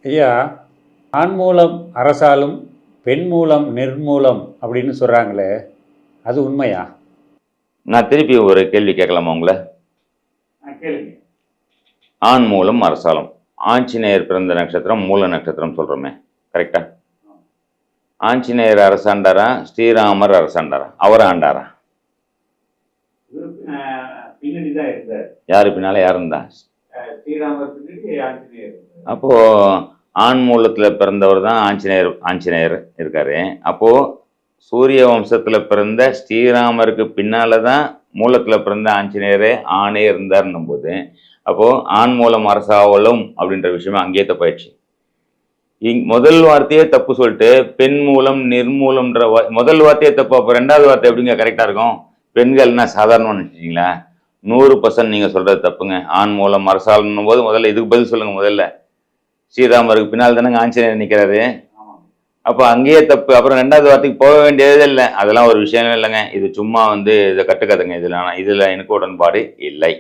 ஐயா, ஆண் மூலம் அரசாலும் பெண் மூலம் நிர்மூலம் அப்படின்னு சொல்கிறாங்களே, அது உண்மையா? நான் திருப்பி ஒரு கேள்வி கேட்கலாமா உங்களை? கேளுங்க. ஆண் மூலம் அரசாலம். ஆஞ்சநேயர் பிறந்த நட்சத்திரம் மூல நட்சத்திரம் சொல்கிறோமே, கரெக்டா? ஆஞ்சநேயர் அரசாண்டாரா, ஸ்ரீராமர் அரசாண்டாரா, அவர் ஆண்டாரா? பின்னாடி தான் இருந்தார். யாரு பின்னால யார் இருந்தா? ஸ்ரீராமர் பின்னாடி ஆஞ்சநேயர். அப்போ ஆண் மூலத்துல பிறந்தவர் தான் ஆஞ்சநேயர் இருக்காரு. அப்போ சூரிய வம்சத்துல பிறந்த ஸ்ரீராமருக்கு பின்னால தான் மூலத்துல பிறந்த ஆஞ்சநேயரே ஆணே இருந்தாருன்னும் போது, அப்போ ஆண் மூலம் அரசாவலும் அப்படின்ற விஷயமே அங்கேயே தப்பாயிடுச்சு. முதல் வார்த்தையே தப்பு சொல்லிட்டு பெண் மூலம் நிர்மூலம்ன்ற முதல் வார்த்தையே தப்பு. அப்போ ரெண்டாவது வார்த்தை எப்படிங்க கரெக்டா இருக்கும்? பெண்கள்னா சாதாரணமாக நினைச்சிட்டீங்களா? 100% நீங்க சொல்றது தப்புங்க. ஆண் மூலம் அரசாலும் போது முதல்ல இதுக்கு பதில் சொல்லுங்க. முதல்ல ஸ்ரீராமருக்கு பின்னால் தானங்க ஆஞ்சநேயர் நிற்கிறாரு. அப்போ அங்கேயே தப்பு. அப்புறம் ரெண்டாவது வார்த்தைக்கு போக வேண்டியதே இல்லை. அதெல்லாம் ஒரு விஷயமே இல்லைங்க. இது சும்மா இதை கட்டுக்காதுங்க. இதில் எனக்கு உடன்பாடு இல்லை.